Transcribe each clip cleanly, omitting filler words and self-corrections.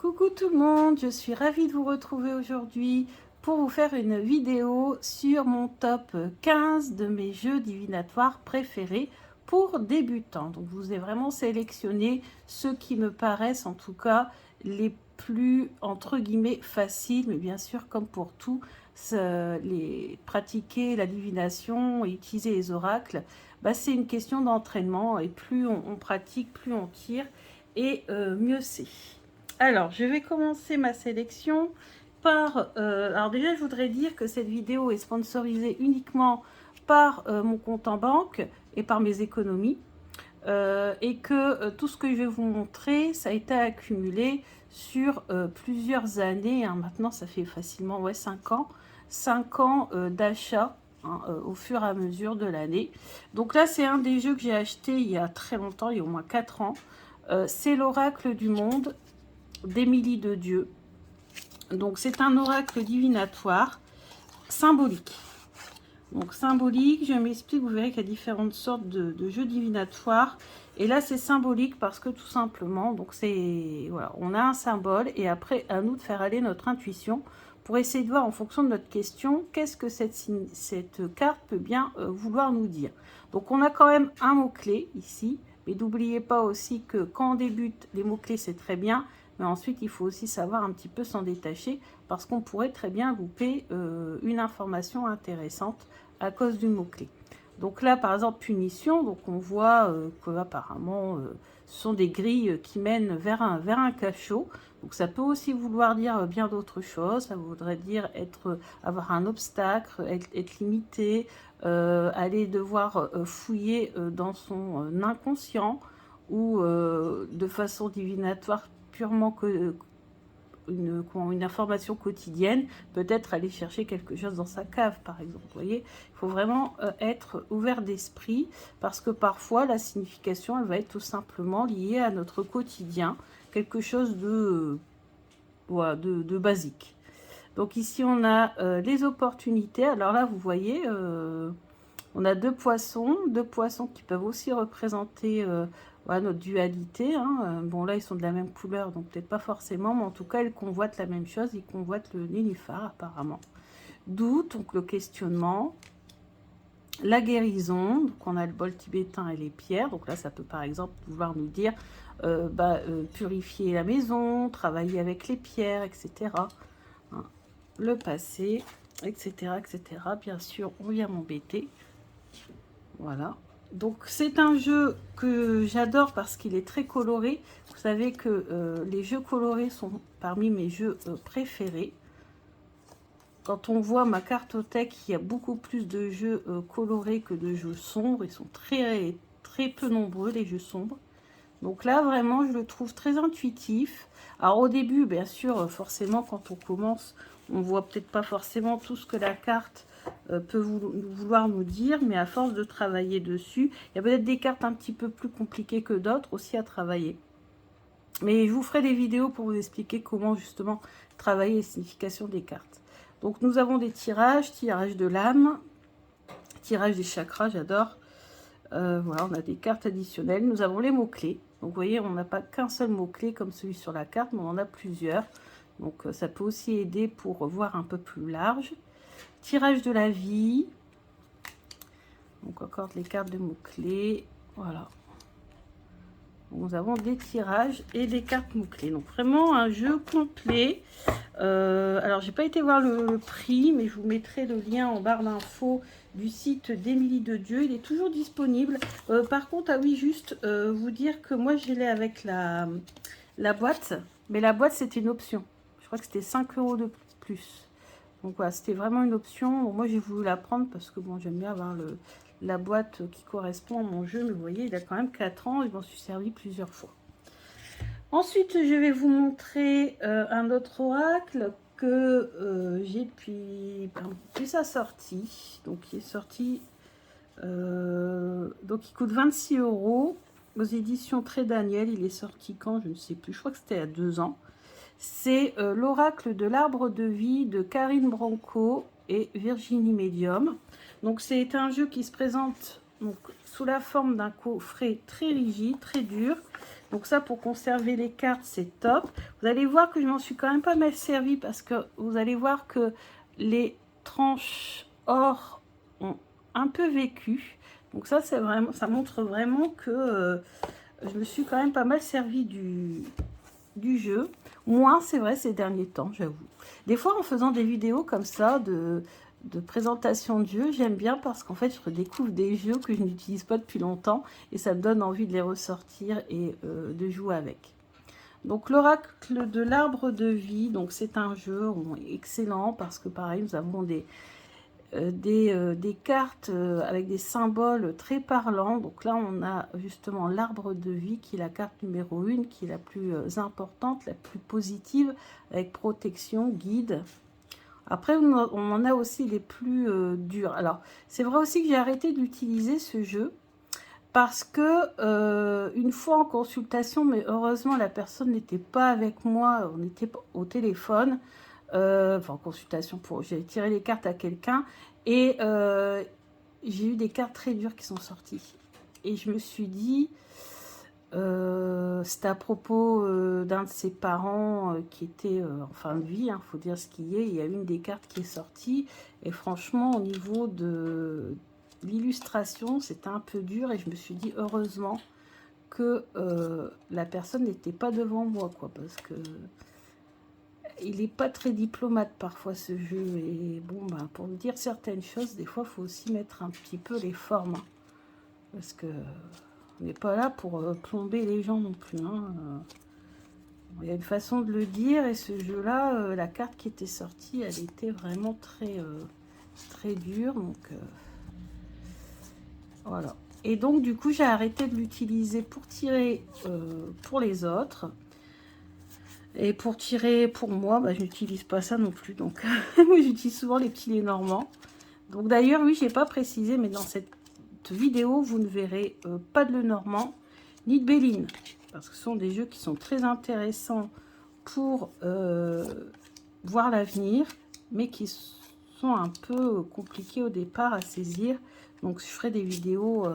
Coucou tout le monde, je suis ravie de vous retrouver aujourd'hui pour vous faire une vidéo sur mon top 15 de mes jeux divinatoires préférés pour débutants. Donc je vous ai vraiment sélectionné ceux qui me paraissent en tout cas les plus entre guillemets faciles, mais bien sûr comme pour tout, pratiquer la divination et utiliser les oracles, c'est une question d'entraînement et plus on pratique, plus on tire et mieux c'est. Alors, je vais commencer ma sélection par... alors déjà, je voudrais dire que cette vidéo est sponsorisée uniquement par mon compte en banque et par mes économies. Et que tout ce que je vais vous montrer, ça a été accumulé sur plusieurs années. Hein. Maintenant, ça fait facilement 5 ans. 5 ans d'achat au fur et à mesure de l'année. Donc là, c'est un des jeux que j'ai acheté il y a très longtemps, il y a au moins 4 ans. C'est l'Oracle du Monde d'Émilie de Dieu. Donc c'est un oracle divinatoire symbolique. Donc symbolique, je m'explique, vous verrez qu'il y a différentes sortes de jeux divinatoires. Et là c'est symbolique parce que tout simplement, donc c'est voilà, on a un symbole et après à nous de faire aller notre intuition pour essayer de voir en fonction de notre question, qu'est-ce que cette carte peut bien vouloir nous dire. Donc on a quand même un mot-clé ici, mais n'oubliez pas aussi que quand on débute, les mots-clés c'est très bien, mais ensuite il faut aussi savoir un petit peu s'en détacher parce qu'on pourrait très bien louper une information intéressante à cause du mot-clé. Donc là, par exemple, punition, donc on voit qu'apparemment, ce sont des grilles qui mènent vers un cachot. Donc ça peut aussi vouloir dire bien d'autres choses. Ça voudrait dire avoir un obstacle, être limité, aller devoir fouiller dans son inconscient ou de façon divinatoire purement une information quotidienne, peut-être aller chercher quelque chose dans sa cave, par exemple. Vous voyez, il faut vraiment être ouvert d'esprit, parce que parfois, la signification, elle va être tout simplement liée à notre quotidien, quelque chose de basique. Donc ici, on a les opportunités. Alors là, vous voyez, on a deux poissons qui peuvent aussi représenter voilà, notre dualité. Hein. Bon, là, ils sont de la même couleur, donc peut-être pas forcément, mais en tout cas, ils convoitent la même chose. Ils convoitent le nénuphar, apparemment. Doute, donc le questionnement. La guérison, donc on a le bol tibétain et les pierres. Donc là, ça peut par exemple vouloir nous dire purifier la maison, travailler avec les pierres, etc. Hein. Le passé, etc., etc. Bien sûr, on vient m'embêter. Voilà. Donc c'est un jeu que j'adore parce qu'il est très coloré. Vous savez que les jeux colorés sont parmi mes jeux préférés. Quand on voit ma cartothèque, il y a beaucoup plus de jeux colorés que de jeux sombres. Ils sont très, très peu nombreux, les jeux sombres. Donc là, vraiment, je le trouve très intuitif. Alors au début, bien sûr, forcément, quand on commence, on voit peut-être pas forcément tout ce que la carte peut vouloir nous dire, mais à force de travailler dessus, il y a peut-être des cartes un petit peu plus compliquées que d'autres aussi à travailler. Mais je vous ferai des vidéos pour vous expliquer comment justement travailler les significations des cartes. Donc nous avons des tirages, tirage de l'âme, tirage des chakras, j'adore. Voilà, on a des cartes additionnelles. Nous avons les mots-clés. Donc vous voyez, on n'a pas qu'un seul mot-clé comme celui sur la carte, mais on en a plusieurs. Donc ça peut aussi aider pour voir un peu plus large. Tirage de la vie. Donc encore les cartes de mots-clés. Voilà. Nous avons des tirages et des cartes mots-clés. Donc vraiment un jeu complet. Alors j'ai pas été voir le prix, mais je vous mettrai le lien en barre d'infos du site d'Émilie de Dieu. Il est toujours disponible. Par contre, ah oui, juste vous dire que moi je l'ai avec la boîte. Mais la boîte c'était une option. Je crois que c'était 5 € de plus. Donc voilà, c'était vraiment une option. Bon, moi j'ai voulu la prendre parce que bon, j'aime bien avoir la boîte qui correspond à mon jeu. Mais vous voyez, il a quand même 4 ans. Je m'en suis servi plusieurs fois. Ensuite, je vais vous montrer un autre oracle que j'ai depuis sa sortie. Donc, il est sorti. Donc, il coûte 26 € aux éditions Très Daniel. Il est sorti quand? Je ne sais plus. Je crois que c'était il y a 2 ans. C'est l'oracle de l'arbre de vie de Karine Branco et Virginie Medium. Donc, c'est un jeu qui se présente donc, sous la forme d'un coffret très rigide, très dur. Donc ça, pour conserver les cartes, c'est top. Vous allez voir que je m'en suis quand même pas mal servi parce que vous allez voir que les tranches or ont un peu vécu. Donc ça, c'est vraiment, ça montre vraiment que je me suis quand même pas mal servi du jeu. Moins, c'est vrai, ces derniers temps, j'avoue. Des fois, en faisant des vidéos comme ça, de présentation de jeux, j'aime bien parce qu'en fait, je redécouvre des jeux que je n'utilise pas depuis longtemps et ça me donne envie de les ressortir et de jouer avec. Donc, l'oracle de l'arbre de vie, donc c'est un jeu excellent parce que pareil, nous avons des cartes avec des symboles très parlants. Donc là, on a justement l'arbre de vie qui est la carte numéro 1, qui est la plus importante, la plus positive, avec protection, guide. Après, on en a aussi les plus durs. Alors, c'est vrai aussi que j'ai arrêté d'utiliser ce jeu parce que une fois en consultation, mais heureusement, la personne n'était pas avec moi, on était au téléphone, enfin en consultation, j'ai tiré les cartes à quelqu'un et j'ai eu des cartes très dures qui sont sorties. Et je me suis dit, c'était à propos d'un de ses parents qui était en fin de vie, faut dire ce qu'il y est. Il y a une des cartes qui est sortie et franchement, au niveau de l'illustration, c'était un peu dur et je me suis dit, heureusement que la personne n'était pas devant moi, quoi, parce que il n'est pas très diplomate parfois ce jeu et bon, ben, pour dire certaines choses, des fois, il faut aussi mettre un petit peu les formes, parce que on n'est pas là pour plomber les gens non plus. Il y a une façon de le dire et ce jeu-là, la carte qui était sortie, elle était vraiment très dure. Donc voilà. Et donc du coup, j'ai arrêté de l'utiliser pour tirer pour les autres. Et pour tirer pour moi, bah, je n'utilise pas ça non plus. Donc moi, j'utilise souvent les petits Lénormands. Donc d'ailleurs, oui, je n'ai pas précisé, mais dans cette vidéo, vous ne verrez pas de Lenormand ni de Béline. Parce que ce sont des jeux qui sont très intéressants pour voir l'avenir, mais qui sont un peu compliqués au départ à saisir. Donc je ferai des vidéos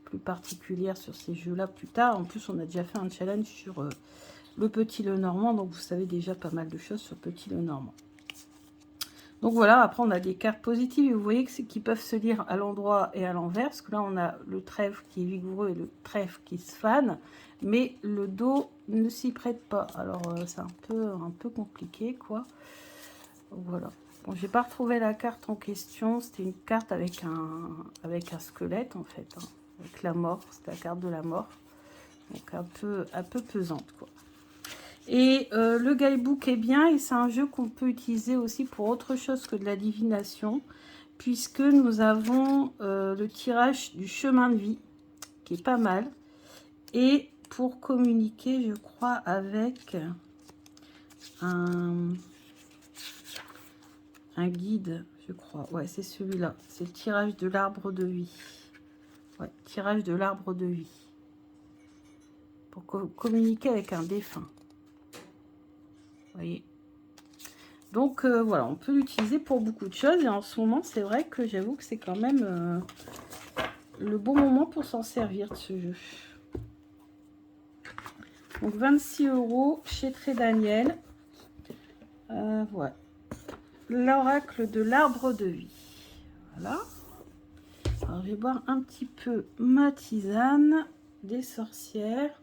plus particulières sur ces jeux-là plus tard. En plus, on a déjà fait un challenge sur le petit Lenormand, donc vous savez déjà pas mal de choses sur petit Lenormand. Donc voilà, après on a des cartes positives et vous voyez qui peuvent se lire à l'endroit et à l'envers, parce que là on a le trèfle qui est vigoureux et le trèfle qui se fane, mais le dos ne s'y prête pas. Alors c'est un peu compliqué, quoi. Voilà. Bon, j'ai pas retrouvé la carte en question, c'était une carte avec un squelette en fait, avec la mort, c'était la carte de la mort, donc un peu pesante, quoi. Et le guidebook est bien et c'est un jeu qu'on peut utiliser aussi pour autre chose que de la divination, puisque nous avons le tirage du chemin de vie qui est pas mal, et pour communiquer, je crois, avec un guide, je crois. Ouais, c'est celui-là, c'est le tirage de l'arbre de vie. Ouais, tirage de l'arbre de vie pour communiquer avec un défunt. Voyez. Donc voilà, on peut l'utiliser pour beaucoup de choses et en ce moment c'est vrai que j'avoue que c'est quand même le bon moment pour s'en servir de ce jeu. Donc 26 € chez Très Daniel. Voilà. L'oracle de l'arbre de vie. Voilà. Alors je vais boire un petit peu ma tisane des sorcières.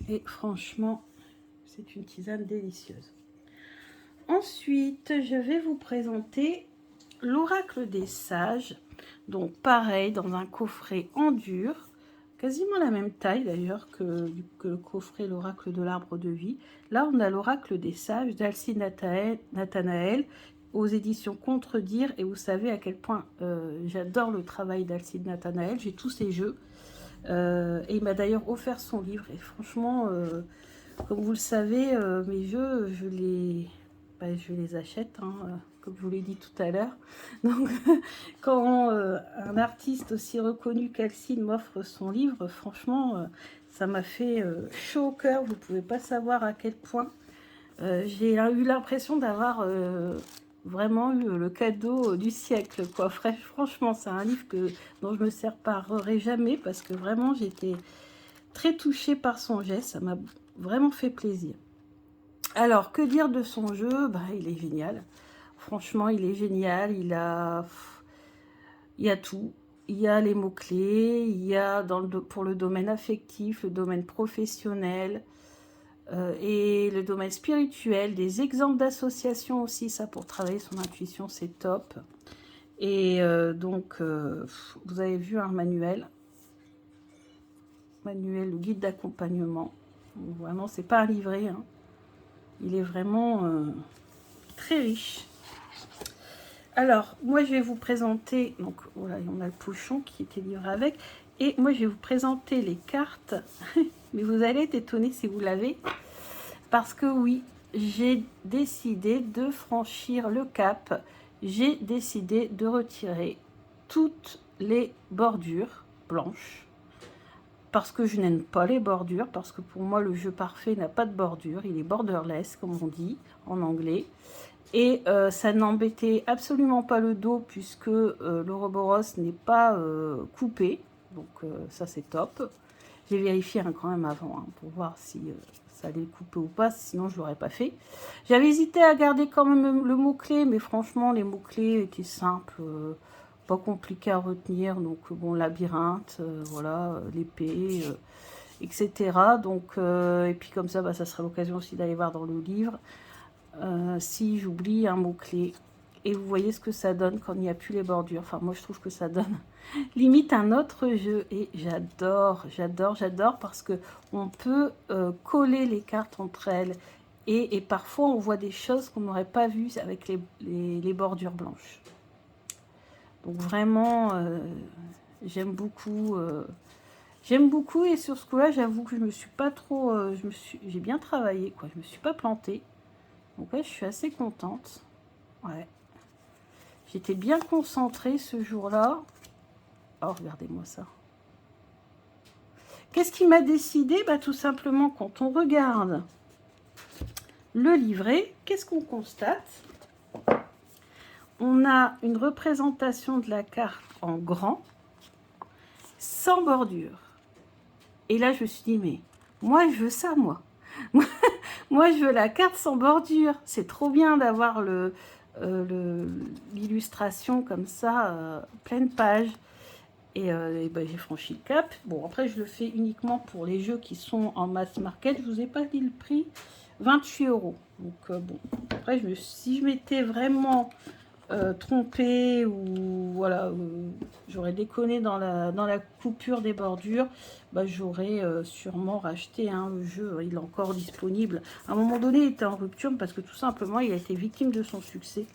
Et franchement, c'est une tisane délicieuse. Ensuite, je vais vous présenter l'oracle des sages. Donc pareil, dans un coffret en dur, quasiment la même taille d'ailleurs que le coffret l'oracle de l'arbre de vie. Là, on a l'oracle des sages d'Alcide Nathanaël aux éditions Contredire. Et vous savez à quel point j'adore le travail d'Alcide Nathanaël. J'ai tous ses jeux. Et il m'a d'ailleurs offert son livre. Et franchement, comme vous le savez, mes jeux, je les achète, comme je vous l'ai dit tout à l'heure. Donc, quand un artiste aussi reconnu qu'Alcide m'offre son livre, franchement, ça m'a fait chaud au cœur. Vous ne pouvez pas savoir à quel point j'ai eu l'impression d'avoir vraiment eu le cadeau du siècle, quoi. Franchement, c'est un livre dont je me séparerai jamais parce que vraiment, j'étais très touchée par son geste. Ça m'a vraiment fait plaisir. Alors, que dire de son jeu? Bah, il est génial. Franchement, il est génial. Il y a tout. Il y a les mots-clés, il y a pour le domaine affectif, le domaine professionnel et le domaine spirituel, des exemples d'associations aussi, ça pour travailler son intuition, c'est top. Et donc, vous avez vu un manuel, le guide d'accompagnement. Vraiment, c'est pas un livret, hein. Il est vraiment très riche. Alors, moi, je vais vous présenter, donc voilà, on a le pochon qui était livré avec, et moi, je vais vous présenter les cartes, mais vous allez être étonnés si vous l'avez, parce que oui, j'ai décidé de franchir le cap, j'ai décidé de retirer toutes les bordures blanches, parce que je n'aime pas les bordures, parce que pour moi, le jeu parfait n'a pas de bordure, il est borderless, comme on dit en anglais. Et ça n'embêtait absolument pas le dos puisque l'Ouroboros n'est pas coupé. Donc ça c'est top. J'ai vérifié quand même avant pour voir si ça allait couper ou pas, sinon je ne l'aurais pas fait. J'avais hésité à garder quand même le mot-clé, mais franchement les mots-clés étaient simples, pas compliqués à retenir. Donc bon, labyrinthe, voilà, l'épée, etc. Donc, et puis comme ça, bah, ça sera l'occasion aussi d'aller voir dans le livre. Si j'oublie un mot-clé. Et vous voyez ce que ça donne quand il n'y a plus les bordures. Enfin, moi, je trouve que ça donne limite un autre jeu. Et j'adore, j'adore, j'adore parce que on peut coller les cartes entre elles. Et parfois, on voit des choses qu'on n'aurait pas vues avec les bordures blanches. Donc, vraiment, j'aime beaucoup. J'aime beaucoup. Et sur ce coup-là, j'avoue que je me suis pas trop... j'ai bien travaillé, quoi. Je me suis pas plantée. Donc ouais, je suis assez contente. Ouais. J'étais bien concentrée ce jour-là. Oh, regardez-moi ça. Qu'est-ce qui m'a décidé? Bah, tout simplement, quand on regarde le livret, qu'est-ce qu'on constate? On a une représentation de la carte en grand, sans bordure. Et là, je me suis dit, mais moi, je veux ça, moi. Moi, je veux la carte sans bordure. C'est trop bien d'avoir l'illustration comme ça, pleine page. Et ben, j'ai franchi le cap. Bon, après, je le fais uniquement pour les jeux qui sont en mass market. Je ne vous ai pas dit le prix, 28 €. Donc, bon, après, si je m'étais vraiment trompée ou voilà, j'aurais déconné dans la coupure des bordures, bah, j'aurais sûrement racheté le jeu. Il est encore disponible. À un moment donné, il était en rupture parce que tout simplement, il a été victime de son succès.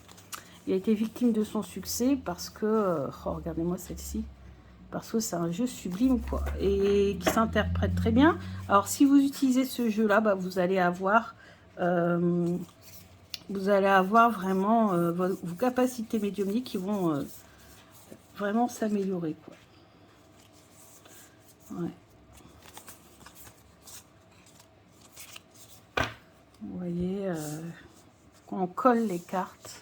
Il a été victime de son succès parce que, oh, regardez-moi celle-ci, parce que c'est un jeu sublime, quoi, et qui s'interprète très bien. Alors, si vous utilisez ce jeu-là, bah, vous allez avoir vraiment vos capacités médiumniques qui vont vraiment s'améliorer, quoi. Ouais. Vous voyez, quand on colle les cartes,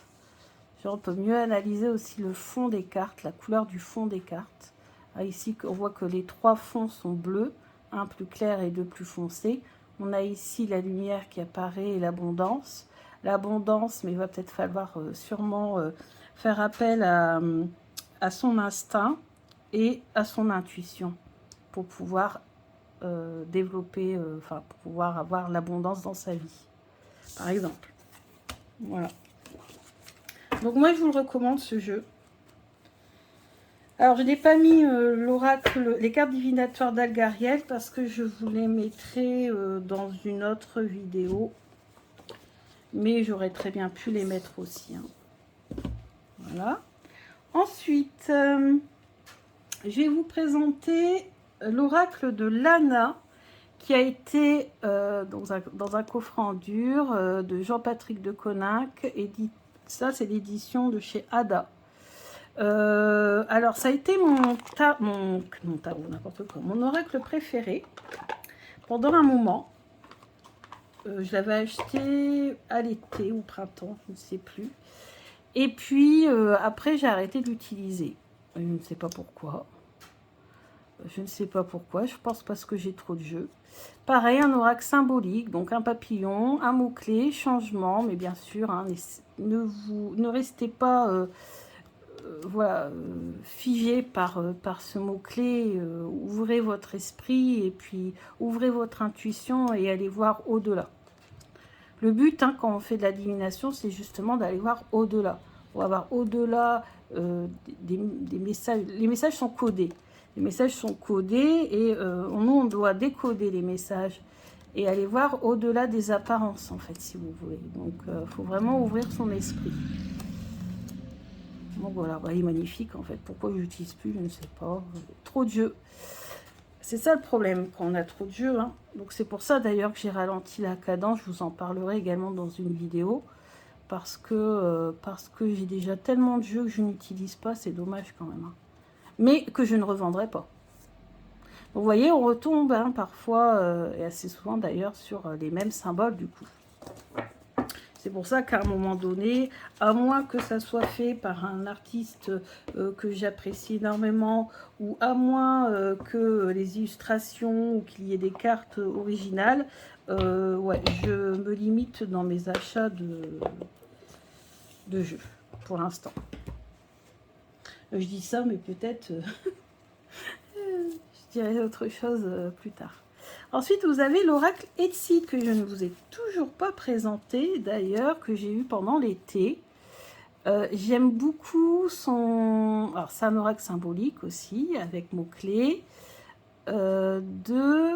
genre on peut mieux analyser aussi le fond des cartes, la couleur du fond des cartes. Ah, ici, on voit que les 3 fonds sont bleus, un plus clair et 2 plus foncés. On a ici la lumière qui apparaît et l'abondance. L'abondance, mais il va peut-être falloir sûrement faire appel à son instinct et à son intuition pour pouvoir développer, pour pouvoir avoir l'abondance dans sa vie, par exemple. Voilà. Donc moi, je vous le recommande, ce jeu. Alors, je n'ai pas mis l'oracle, les cartes divinatoires d'Algariel parce que je vous les mettrai dans une autre vidéo. Mais j'aurais très bien pu les mettre aussi. Voilà. Ensuite, je vais vous présenter l'oracle de Lana qui a été dans un coffret en dur de Jean-Patrick de Coninck. Ça, c'est l'édition de chez Ada. Alors, ça a été mon oracle préféré pendant un moment. Je l'avais acheté à l'été ou printemps, je ne sais plus. Et puis, après, j'ai arrêté de l'utiliser. Je ne sais pas pourquoi. Je ne sais pas pourquoi. Je pense parce que j'ai trop de jeux. Pareil, un oracle symbolique. Donc, un papillon, un mot-clé, changement. Mais bien sûr, hein, ne restez pas voilà, figé par ce mot-clé. Ouvrez votre esprit et puis ouvrez votre intuition et allez voir au-delà. Le but, hein, quand on fait de la divination, c'est justement d'aller voir au-delà. On va voir au-delà des messages. Les messages sont codés. Les messages sont codés et nous, on doit décoder les messages et aller voir au-delà des apparences, en fait, si vous voulez. Donc, il faut vraiment ouvrir son esprit. Donc voilà, bah, il est magnifique, en fait. Pourquoi je l'utilise plus, je ne sais pas. Trop de jeux. C'est ça le problème, quand on a trop de jeux. Hein. Donc c'est pour ça d'ailleurs que j'ai ralenti la cadence. Je vous en parlerai également dans une vidéo. Parce que j'ai déjà tellement de jeux que je n'utilise pas. C'est dommage quand même. Hein. Mais que je ne revendrai pas. Donc, vous voyez, on retombe hein, parfois, et assez souvent d'ailleurs, sur les mêmes symboles du coup. C'est pour ça qu'à un moment donné, à moins que ça soit fait par un artiste que j'apprécie énormément, ou à moins que les illustrations ou qu'il y ait des cartes originales, ouais, je me limite dans mes achats de jeux, pour l'instant. Je dis ça, mais peut-être je dirai autre chose plus tard. Ensuite, vous avez l'oracle Etsy que je ne vous ai toujours pas présenté, d'ailleurs, que j'ai eu pendant l'été. J'aime beaucoup son... Alors, c'est un oracle symbolique aussi, avec mots-clés. Attendez.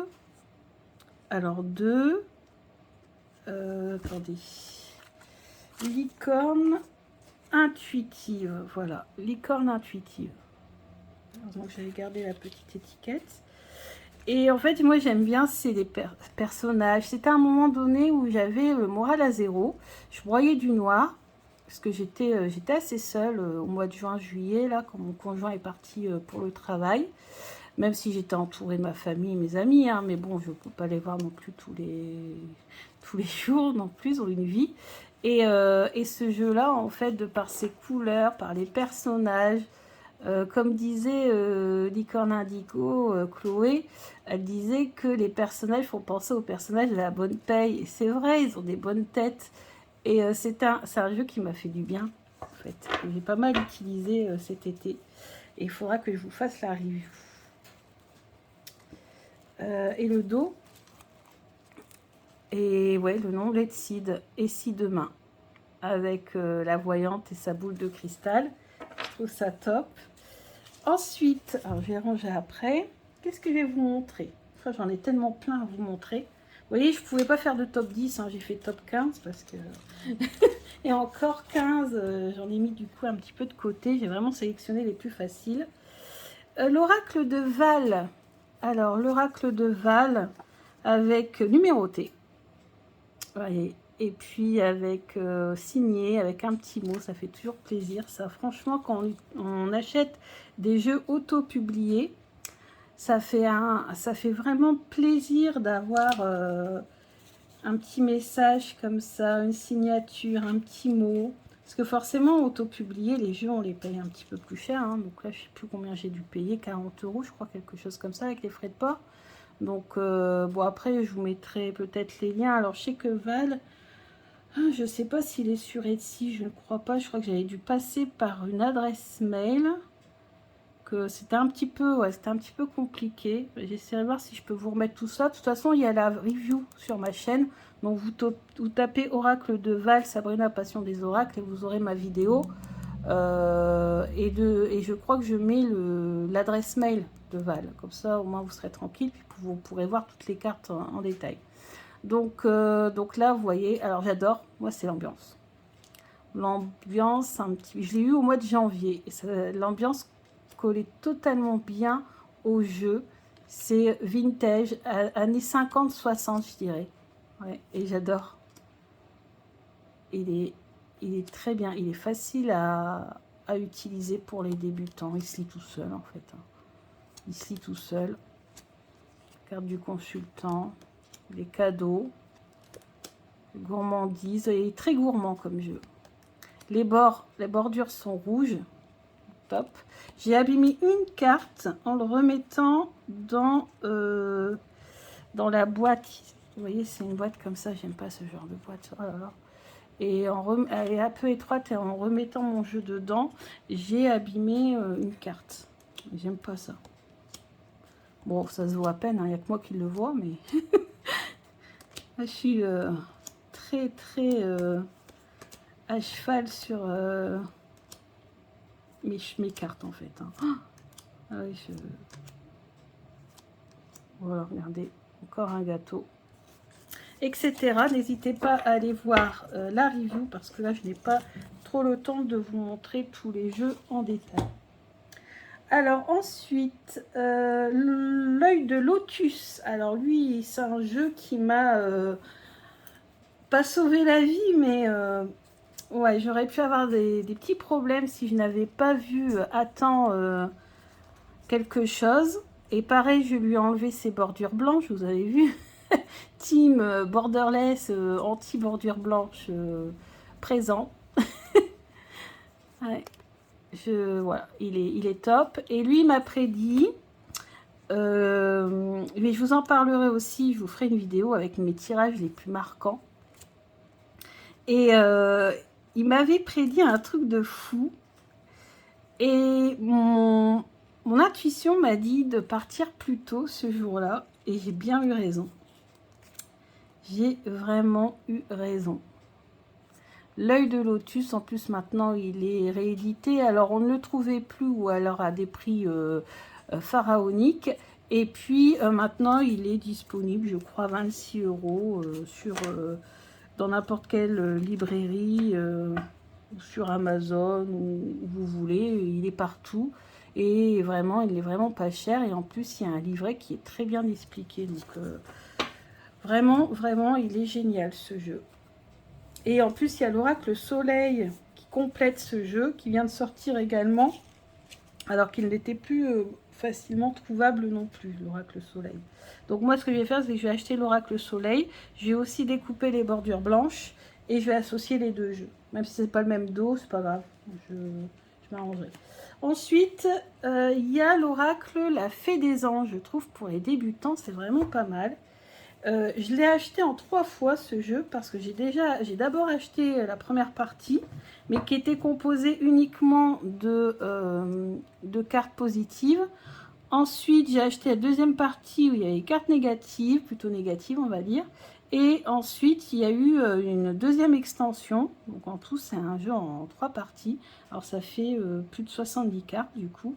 Licorne intuitive. Voilà, licorne intuitive. Donc, j'avais gardé la petite étiquette. Et en fait, moi, j'aime bien, c'est les personnages. C'était à un moment donné où j'avais le moral à zéro. Je broyais du noir, parce que j'étais assez seule au mois de juin, juillet, là, quand mon conjoint est parti pour le travail. Même si j'étais entourée de ma famille et mes amis, hein, mais bon, je ne peux pas les voir non plus tous les jours, non plus, ils ont une vie. Et ce jeu-là, en fait, de par ses couleurs, par les personnages, comme disait Licorne Indigo, Chloé, elle disait que les personnages font penser aux personnages de la bonne paye. Et c'est vrai, ils ont des bonnes têtes. Et c'est un jeu qui m'a fait du bien, en fait. J'ai pas mal utilisé cet été. Et il faudra que je vous fasse la review. Et le dos. Et ouais, le nom Let's Seed. Et si demain. Avec la voyante et sa boule de cristal. Je trouve ça top. Ensuite, alors je vais ranger après. Qu'est-ce que je vais vous montrer? Enfin, j'en ai tellement plein à vous montrer. Vous voyez, je ne pouvais pas faire de top 10, hein, j'ai fait top 15 parce que... Et encore 15, j'en ai mis du coup un petit peu de côté. J'ai vraiment sélectionné les plus faciles. L'oracle de Val. Alors, l'oracle de Val avec numéroté. Voyez. Et puis avec signé, avec un petit mot, ça fait toujours plaisir. Ça, franchement, quand on achète des jeux auto-publiés, ça fait vraiment plaisir d'avoir un petit message comme ça, une signature, un petit mot. Parce que forcément, auto-publié, les jeux, on les paye un petit peu plus cher. Hein. Donc là, je ne sais plus combien j'ai dû payer, 40 €, je crois, quelque chose comme ça, avec les frais de port. Donc, bon, après, je vous mettrai peut-être les liens. Alors, je sais que Val... Je ne sais pas s'il est sur Etsy, je ne crois pas. Je crois que j'avais dû passer par une adresse mail. Que c'était un petit peu, ouais, c'était un petit peu compliqué. J'essaierai de voir si je peux vous remettre tout ça. De toute façon, il y a la review sur ma chaîne. Donc vous tapez Oracle de Val, Sabrina Passion des Oracles, et vous aurez ma vidéo. Et je crois que je mets l'adresse mail de Val. Comme ça, au moins, vous serez tranquille. Puis vous pourrez voir toutes les cartes en détail. Donc là, vous voyez, alors j'adore, moi c'est l'ambiance. L'ambiance, je l'ai eu au mois de janvier. L'ambiance collait totalement bien au jeu. C'est vintage, années 50-60, je dirais. Ouais, et j'adore. Il est très bien, il est facile à utiliser pour les débutants. Il se lit tout seul en fait. Il se lit tout seul. Carte du consultant. Les cadeaux, gourmandise, et très gourmand comme jeu. Les bordures sont rouges. Top. J'ai abîmé une carte en le remettant dans la boîte. Vous voyez, c'est une boîte comme ça. J'aime pas ce genre de boîte. Oh là là. Et elle est un peu étroite. Et en remettant mon jeu dedans, j'ai abîmé une carte. J'aime pas ça. Bon, ça se voit à peine. Il n'y a que moi qui le vois. Mais je suis très, très à cheval sur mes cartes, en fait. Hein. Ah oui, voilà, regardez. Encore un gâteau. Etc. N'hésitez pas à aller voir la review parce que là, je n'ai pas trop le temps de vous montrer tous les jeux en détail. Alors ensuite, l'œil de Lotus. Alors lui, c'est un jeu qui m'a pas sauvé la vie, mais ouais, j'aurais pu avoir des petits problèmes si je n'avais pas vu à temps quelque chose. Et pareil, je lui ai enlevé ses bordures blanches, vous avez vu. Team borderless, anti-bordure blanche présent. Ouais, voilà, il est top. Et lui, il m'a prédit, mais je vous en parlerai aussi, je vous ferai une vidéo avec mes tirages les plus marquants. Et il m'avait prédit un truc de fou. Et mon intuition m'a dit de partir plus tôt ce jour-là. Et j'ai bien eu raison. J'ai vraiment eu raison. L'œil de Lotus, en plus maintenant il est réédité. Alors on ne le trouvait plus ou alors à des prix pharaoniques. Et puis maintenant il est disponible, je crois, 26 € dans n'importe quelle librairie, sur Amazon, où vous voulez. Il est partout. Et vraiment, il est vraiment pas cher. Et en plus, il y a un livret qui est très bien expliqué. Donc vraiment, vraiment, il est génial ce jeu. Et en plus, il y a l'oracle soleil qui complète ce jeu, qui vient de sortir également, alors qu'il n'était plus facilement trouvable non plus, l'oracle soleil. Donc moi, ce que je vais faire, c'est que je vais acheter l'oracle soleil. Je vais aussi découper les bordures blanches et je vais associer les deux jeux. Même si c'est pas le même dos, c'est pas grave. Je m'arrangerai. Ensuite, il y a l'oracle La Fée des Anges. Je trouve pour les débutants, c'est vraiment pas mal. Je l'ai acheté en 3 fois ce jeu parce que j'ai d'abord acheté la première partie, mais qui était composée uniquement de cartes positives. Ensuite, j'ai acheté la deuxième partie où il y avait cartes négatives, plutôt négatives on va dire. Et ensuite, il y a eu une deuxième extension. Donc en tout, c'est un jeu en 3 parties. Alors ça fait plus de 70 cartes du coup.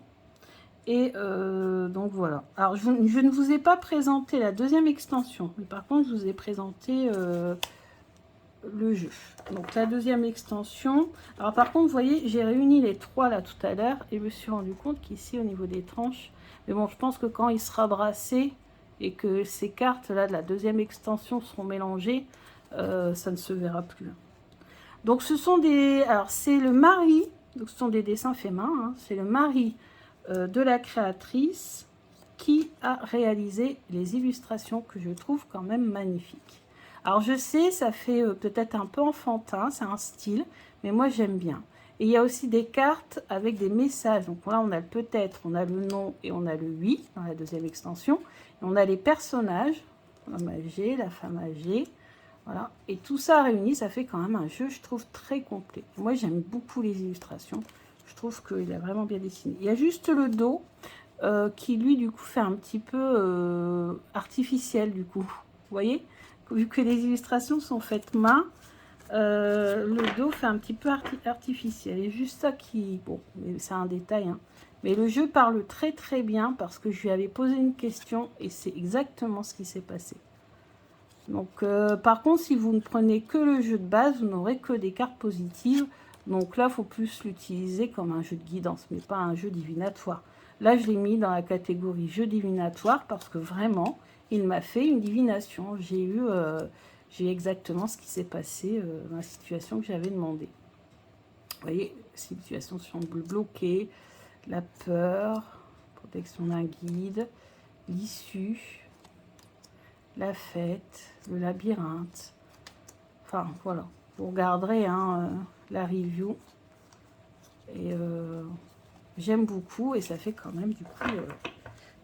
Et donc voilà. Alors je ne vous ai pas présenté la deuxième extension, mais par contre je vous ai présenté le jeu. Donc la deuxième extension. Alors par contre, vous voyez, j'ai réuni les 3 là tout à l'heure et je me suis rendu compte qu'ici au niveau des tranches, mais bon, je pense que quand il sera brassé et que ces cartes là de la deuxième extension seront mélangées, ça ne se verra plus. Donc ce sont des... Alors c'est le mari, donc ce sont des dessins faits main, hein, c'est le mari de la créatrice qui a réalisé les illustrations que je trouve quand même magnifiques. Alors je sais, ça fait peut-être un peu enfantin, c'est un style, mais moi j'aime bien. Et il y a aussi des cartes avec des messages. Donc là on a le peut-être, on a le non et on a le oui dans la deuxième extension. Et on a les personnages, l'homme âgé, la femme âgée. Voilà. Et tout ça réuni, ça fait quand même un jeu, je trouve, très complet. Moi j'aime beaucoup les illustrations. Je trouve qu'il a vraiment bien dessiné. Il y a juste le dos qui, lui, du coup, fait un petit peu artificiel, du coup. Vous voyez? Vu que les illustrations sont faites main, le dos fait un petit peu artificiel. Et juste ça qui... Bon, c'est un détail, hein. Mais le jeu parle très, très bien parce que je lui avais posé une question et c'est exactement ce qui s'est passé. Donc, par contre, si vous ne prenez que le jeu de base, vous n'aurez que des cartes positives. Donc là, il faut plus l'utiliser comme un jeu de guidance, mais pas un jeu divinatoire. Là, je l'ai mis dans la catégorie jeu divinatoire parce que vraiment, il m'a fait une divination. J'ai exactement ce qui s'est passé dans la situation que j'avais demandé. Vous voyez, situation semble bloquée, la peur, protection d'un guide, l'issue, la fête, le labyrinthe. Enfin, voilà. Vous regarderez hein, la review. Et j'aime beaucoup et ça fait quand même du coup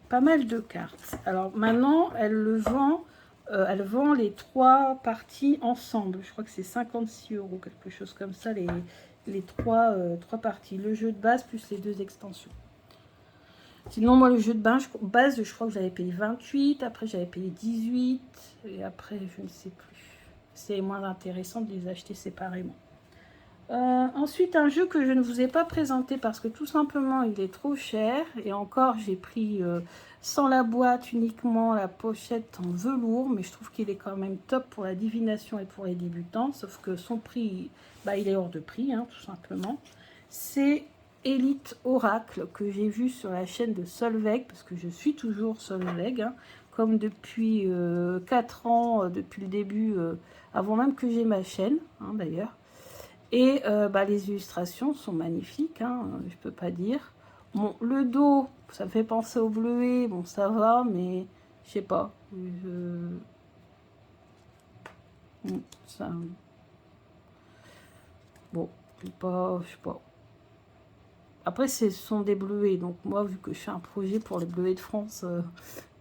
pas mal de cartes. Alors maintenant, elle vend les 3 parties ensemble. Je crois que c'est 56 €, quelque chose comme ça, les trois parties. Le jeu de base plus les 2 extensions. Sinon, moi, le jeu de base, je crois que j'avais payé 28, après j'avais payé 18, et après, je ne sais plus. C'est moins intéressant de les acheter séparément. Ensuite, un jeu que je ne vous ai pas présenté parce que tout simplement, il est trop cher. Et encore, j'ai pris sans la boîte, uniquement la pochette en velours, mais je trouve qu'il est quand même top pour la divination et pour les débutants, sauf que son prix, bah, il est hors de prix, hein, tout simplement. C'est Elite Oracle que j'ai vu sur la chaîne de Solveig, parce que je suis toujours Solveig, hein, comme depuis 4 ans, depuis le début, avant même que j'ai ma chaîne, hein, d'ailleurs. Et bah, les illustrations sont magnifiques, hein, je peux pas dire. Bon, le dos, ça me fait penser au bleuet, bon ça va, mais je sais pas. Ça... Bon, je sais pas. Après, ce sont des bleuets, donc moi, vu que je fais un projet pour les bleuets de France,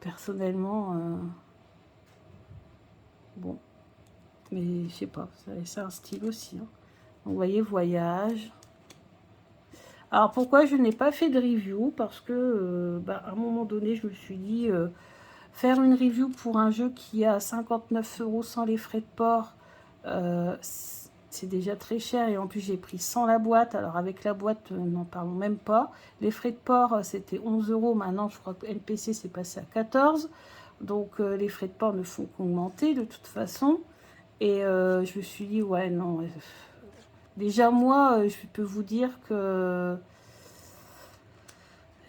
personnellement, bon, mais je sais pas, c'est un style aussi. Hein. Donc, vous voyez, voyage. Alors, pourquoi je n'ai pas fait de review? Parce que, bah, à un moment donné, je me suis dit, faire une review pour un jeu qui a 59 € sans les frais de port, c'est déjà très cher. Et en plus, j'ai pris sans la boîte. Alors, avec la boîte, n'en parlons même pas. Les frais de port, c'était 11 €. Maintenant, je crois que NPC, c'est passé à 14. Donc, les frais de port ne font qu'augmenter de toute façon. Et je me suis dit, ouais, non... Déjà, moi, je peux vous dire que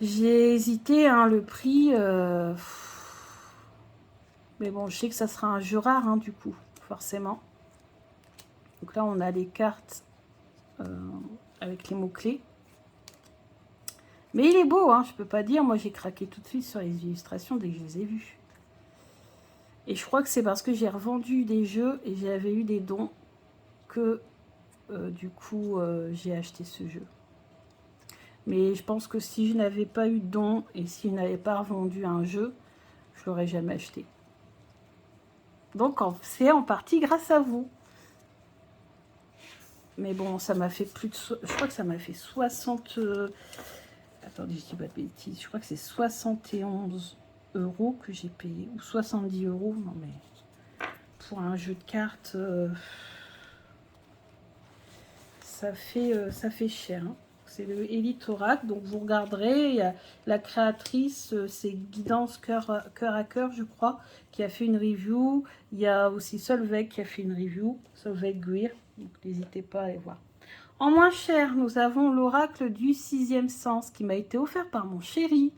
j'ai hésité, hein, le prix. Mais bon, je sais que ça sera un jeu rare, hein, du coup, forcément. Donc là, on a les cartes avec les mots-clés. Mais il est beau, hein, je peux pas dire. Moi, j'ai craqué tout de suite sur les illustrations dès que je les ai vues. Et je crois que c'est parce que j'ai revendu des jeux et j'avais eu des dons que, du coup, j'ai acheté ce jeu. Mais je pense que si je n'avais pas eu de dons et si je n'avais pas revendu un jeu, je ne l'aurais jamais acheté. Donc, c'est en partie grâce à vous. Mais bon, ça m'a fait plus de... Je crois que ça m'a fait 60... attendez, je dis pas de bêtises. Je crois que c'est 71 € que j'ai payé. Ou 70 €. Non, mais... Pour un jeu de cartes... ça fait cher. Hein. C'est le Elite Oracle. Donc, vous regarderez. Il y a la créatrice, c'est Guidance Cœur à Cœur, je crois, qui a fait une review. Il y a aussi Solveig qui a fait une review. Solveig Guir. Donc, n'hésitez pas à aller voir. En moins cher, nous avons l'oracle du 6e sens qui m'a été offert par mon chéri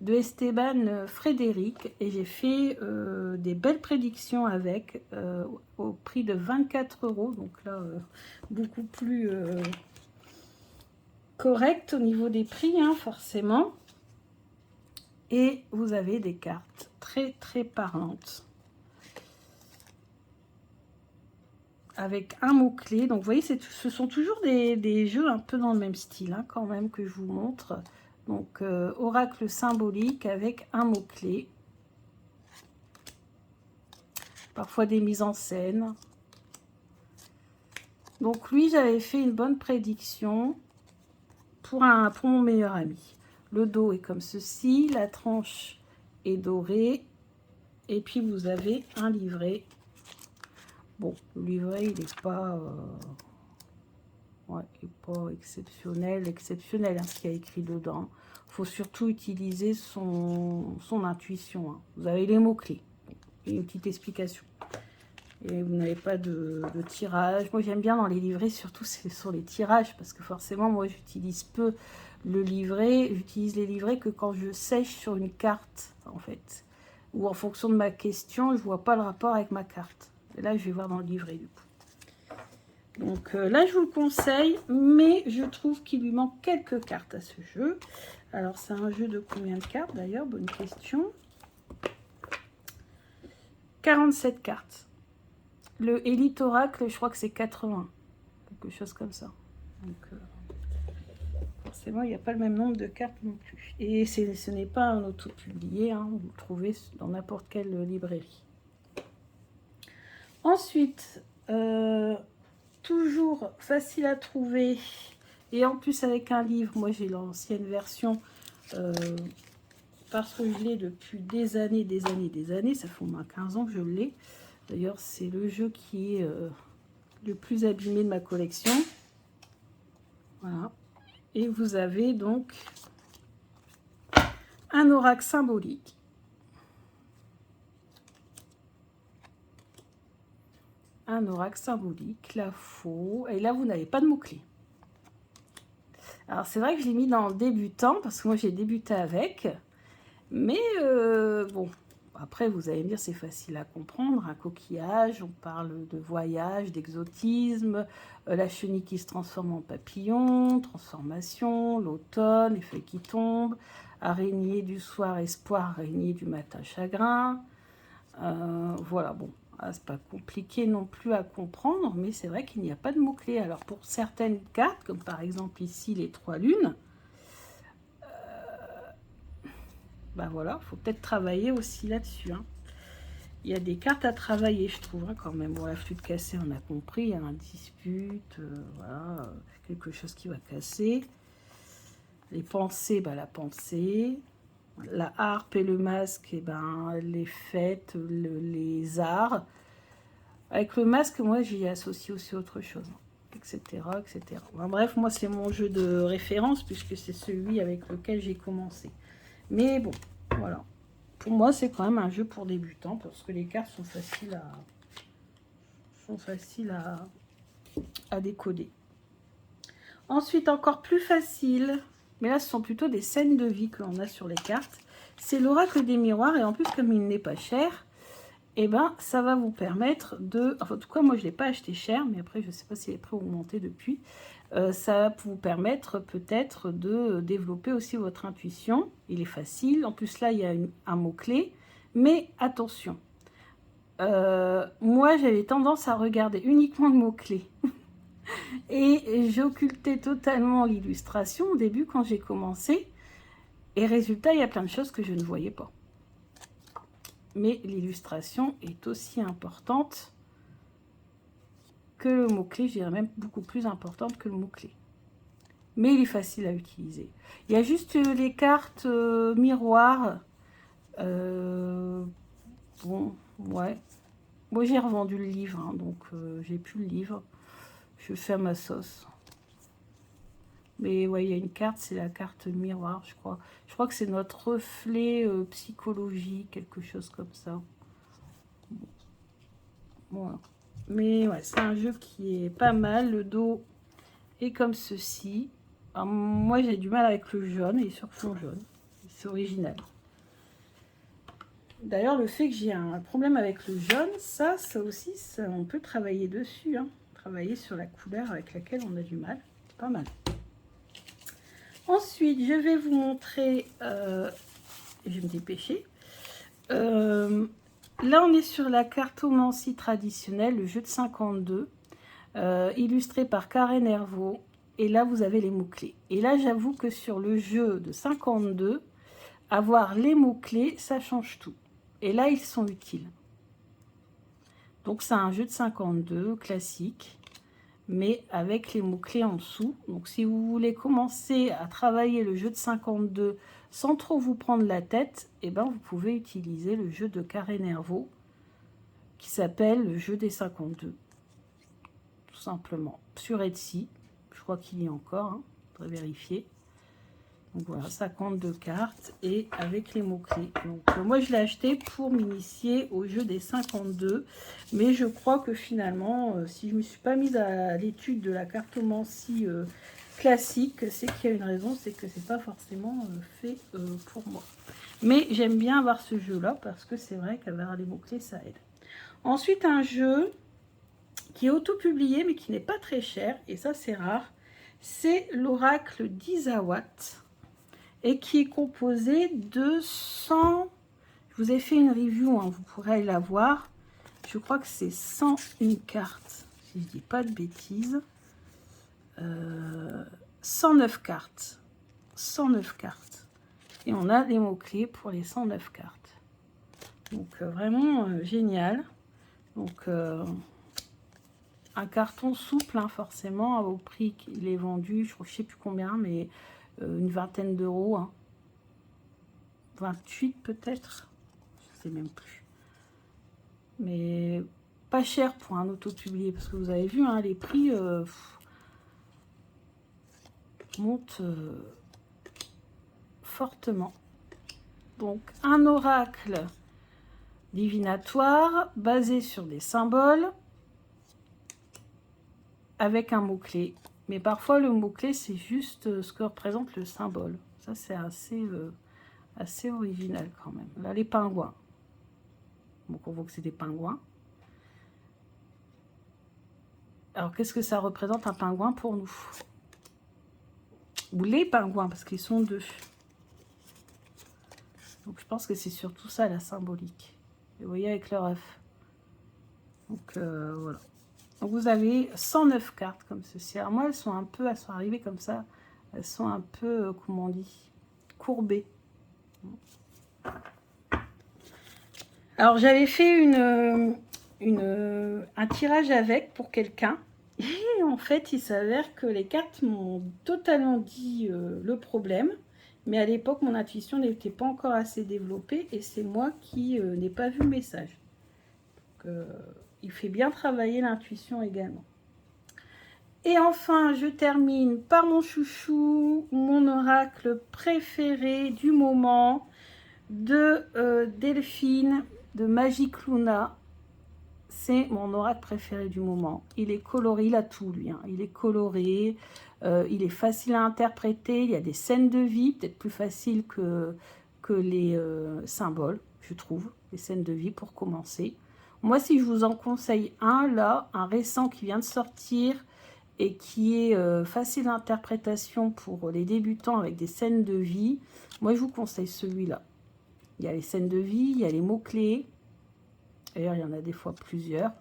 de Esteban Frédéric. Et j'ai fait des belles prédictions avec au prix de 24 €. Donc là, beaucoup plus correct au niveau des prix, hein, forcément. Et vous avez des cartes très très parlantes. Avec un mot-clé. Donc, vous voyez, ce sont toujours des jeux un peu dans le même style, hein, quand même, que je vous montre. Donc, oracle symbolique avec un mot-clé. Parfois des mises en scène. Donc, lui, j'avais fait une bonne prédiction pour mon meilleur ami. Le dos est comme ceci. La tranche est dorée. Et puis, vous avez un livret. Bon, le livret, il n'est pas... ouais, il n'est pas exceptionnel, hein, ce qu'il y a écrit dedans. Il faut surtout utiliser son intuition. Hein. Vous avez les mots-clés. Et une petite explication. Et vous n'avez pas de tirage. Moi, j'aime bien dans les livrets, surtout c'est sur les tirages, parce que forcément, moi, j'utilise peu le livret. J'utilise les livrets que quand je sèche sur une carte, en fait. Ou en fonction de ma question, je ne vois pas le rapport avec ma carte. Et là, je vais voir dans le livret, du coup. Donc là, je vous le conseille, mais je trouve qu'il lui manque quelques cartes à ce jeu. Alors, c'est un jeu de combien de cartes, d'ailleurs? Bonne question. 47 cartes. Le Elite Oracle, je crois que c'est 80. Quelque chose comme ça. Donc, forcément, il n'y a pas le même nombre de cartes non plus. Et ce n'est pas un auto-publié, hein, vous le trouvez dans n'importe quelle librairie. Ensuite, toujours facile à trouver, et en plus avec un livre, moi j'ai l'ancienne version, parce que je l'ai depuis des années, ça fait au moins 15 ans que je l'ai. D'ailleurs, c'est le jeu qui est le plus abîmé de ma collection. Voilà. Et vous avez donc un oracle symbolique. Un oracle symbolique, la faux. Et là, vous n'avez pas de mots-clés. Alors, c'est vrai que je l'ai mis dans débutant, parce que moi, j'ai débuté avec. Mais, bon, après, vous allez me dire, c'est facile à comprendre. Un coquillage, on parle de voyage, d'exotisme, la chenille qui se transforme en papillon, transformation, l'automne, les feuilles qui tombent, araignée du soir, espoir, araignée du matin, chagrin. Voilà, bon, c'est pas compliqué non plus à comprendre, mais c'est vrai qu'il n'y a pas de mots-clés. Alors, pour certaines cartes, comme par exemple ici, les 3 lunes, bah voilà, il faut peut-être travailler aussi là-dessus. Hein. Il y a des cartes à travailler, je trouve, hein, quand même. Bon, la flûte cassée, on a compris, il y a un dispute, voilà, quelque chose qui va casser. Les pensées, bah, la pensée. La harpe et le masque, et ben, les fêtes, les arts. Avec le masque, moi, j'y associe aussi autre chose, etc. etc. Enfin, bref, moi, c'est mon jeu de référence, puisque c'est celui avec lequel j'ai commencé. Mais bon, voilà. Pour moi, c'est quand même un jeu pour débutants, parce que les cartes sont faciles à décoder. Ensuite, encore plus facile, mais là, ce sont plutôt des scènes de vie que l'on a sur les cartes. C'est l'oracle des miroirs, et en plus, comme il n'est pas cher, et ben, ça va vous permettre de... Enfin, en tout cas, moi, je ne l'ai pas acheté cher, mais après, je ne sais pas si les prix ont augmenté depuis. Ça va vous permettre peut-être de développer aussi votre intuition. Il est facile. En plus, là, il y a un mot-clé. Mais attention, moi, j'avais tendance à regarder uniquement le mot-clé. Et j'occultais totalement l'illustration au début quand j'ai commencé. Et résultat, il y a plein de choses que je ne voyais pas. Mais l'illustration est aussi importante que le mot-clé, je dirais même beaucoup plus importante que le mot-clé. Mais il est facile à utiliser. Il y a juste les cartes miroirs. Bon, ouais. Moi, j'ai revendu le livre, hein, donc j'ai plus le livre. Je fais à ma sauce. Mais ouais, il y a une carte, c'est la carte miroir, je crois. Je crois que c'est notre reflet psychologique, quelque chose comme ça. Voilà. Mais ouais, c'est un jeu qui est pas mal. Le dos est comme ceci. Alors, moi, j'ai du mal avec le jaune et sur fond jaune. C'est original. D'ailleurs, le fait que j'ai un problème avec le jaune, ça aussi, on peut travailler dessus. Hein. Travailler sur la couleur avec laquelle on a du mal. C'est pas mal. Ensuite, je vais vous montrer... je vais me dépêcher. Là, on est sur la cartomancie traditionnelle, le jeu de 52, illustré par Karen Hervaux. Et là, vous avez les mots-clés. Et là, j'avoue que sur le jeu de 52, avoir les mots-clés, ça change tout. Et là, ils sont utiles. Donc, c'est un jeu de 52, classique, mais avec les mots-clés en dessous. Donc, si vous voulez commencer à travailler le jeu de 52 sans trop vous prendre la tête, eh ben, vous pouvez utiliser le jeu de Karen Hervaux qui s'appelle le jeu des 52. Tout simplement. Sur Etsy, je crois qu'il y a encore, hein, je voudrais vérifier. Donc voilà, 52 cartes et avec les mots-clés. Donc moi, je l'ai acheté pour m'initier au jeu des 52. Mais je crois que finalement, si je ne me suis pas mise à l'étude de la cartomancie classique, c'est qu'il y a une raison, c'est que c'est pas forcément fait pour moi. Mais j'aime bien avoir ce jeu-là parce que c'est vrai qu'avoir les mots-clés, ça aide. Ensuite, un jeu qui est auto-publié, mais qui n'est pas très cher, et ça, c'est rare. C'est l'oracle d'Izawat. Et qui est composé de 100... Je vous ai fait une review, hein, vous pourrez la voir. Je crois que c'est 101 cartes, si je dis pas de bêtises. 109 cartes. 109 cartes. Et on a des mots-clés pour les 109 cartes. Donc vraiment génial. Donc un carton souple, hein, forcément, au prix qu'il est vendu, je ne sais plus combien, mais une vingtaine d'euros. Hein. 28 peut-être, je ne sais même plus. Mais pas cher pour un autopublié, parce que vous avez vu, hein, les prix montent fortement. Donc un oracle divinatoire basé sur des symboles avec un mot-clé. Mais parfois le mot-clé c'est juste ce que représente le symbole. Ça c'est assez original quand même. Là les pingouins. Donc on voit que c'est des pingouins. Alors qu'est-ce que ça représente un pingouin pour nous? Ou les pingouins parce qu'ils sont deux. Donc je pense que c'est surtout ça la symbolique. Et vous voyez avec leur œuf. Donc voilà. Donc vous avez 109 cartes comme ceci. Alors moi elles sont arrivées comme ça. Elles sont un peu, comment on dit, courbées. Alors j'avais fait un tirage avec pour quelqu'un. Et en fait il s'avère que les cartes m'ont totalement dit le problème. Mais à l'époque, mon intuition n'était pas encore assez développée et c'est moi qui n'ai pas vu le message. Donc, il fait bien travailler l'intuition également. Et enfin, je termine par mon chouchou, mon oracle préféré du moment de Delphine, de Magic Luna. C'est mon oracle préféré du moment. Il est coloré, il a tout lui. Hein. Il est coloré, il est facile à interpréter. Il y a des scènes de vie, peut-être plus faciles que les symboles, je trouve. Les scènes de vie pour commencer. Moi, si je vous en conseille un, là, un récent qui vient de sortir et qui est facile d'interprétation pour les débutants avec des scènes de vie, moi, je vous conseille celui-là. Il y a les scènes de vie, il y a les mots-clés. D'ailleurs, il y en a des fois plusieurs.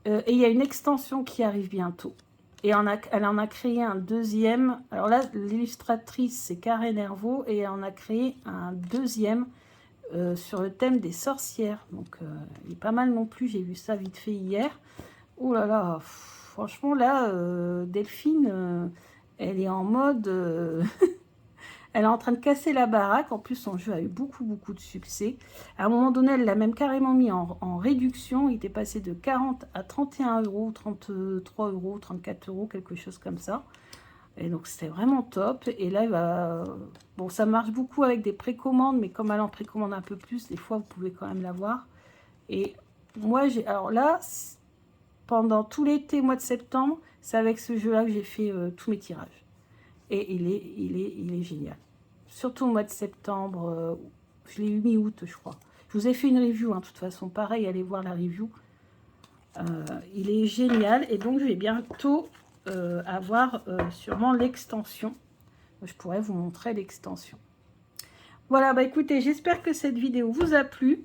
Et il y a une extension qui arrive bientôt. Et elle en a créé un deuxième. Alors là, l'illustratrice, c'est Karen Hervaux. Et elle en a créé un deuxième sur le thème des sorcières. Donc, il est pas mal non plus. J'ai vu ça vite fait hier. Oh là là, franchement, là, Delphine, elle est en mode... Elle est en train de casser la baraque. En plus, son jeu a eu beaucoup de succès. À un moment donné, elle l'a même carrément mis en réduction. Il était passé de 40 à 31 euros, 33 euros, 34 euros, quelque chose comme ça. Et donc, c'était vraiment top. Et là, bon, ça marche beaucoup avec des précommandes, mais comme elle en précommande un peu plus, des fois, vous pouvez quand même l'avoir. Et moi, alors là, pendant tout l'été, mois de septembre, c'est avec ce jeu-là que j'ai fait tous mes tirages. Et il est génial. Surtout au mois de septembre. Je l'ai eu mi-août, je crois. Je vous ai fait une review, hein, de toute façon. Pareil, allez voir la review. Il est génial. Et donc, je vais bientôt avoir sûrement l'extension. Je pourrais vous montrer l'extension. Voilà, bah écoutez, j'espère que cette vidéo vous a plu.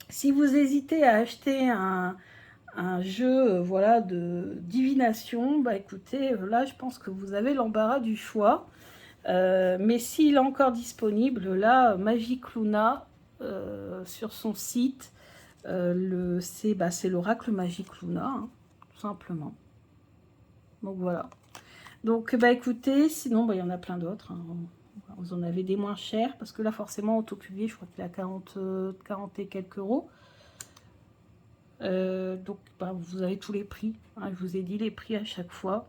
Si vous hésitez à acheter un jeu voilà, de divination, bah écoutez, là je pense que vous avez l'embarras du choix. Mais s'il est encore disponible, là, Magic Luna, sur son site, c'est l'oracle Magic Luna, hein, tout simplement. Donc voilà. Donc bah écoutez, sinon bah, il y en a plein d'autres. Hein. Vous en avez des moins chers, parce que là forcément autopublié, je crois qu'il est à 40 et quelques euros. Donc bah, vous avez tous les prix, hein, je vous ai dit les prix à chaque fois,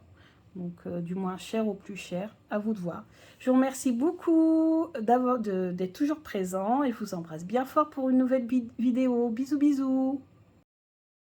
donc du moins cher au plus cher, à vous de voir. Je vous remercie beaucoup d'être toujours présent et je vous embrasse bien fort pour une nouvelle vidéo. Bisous bisous.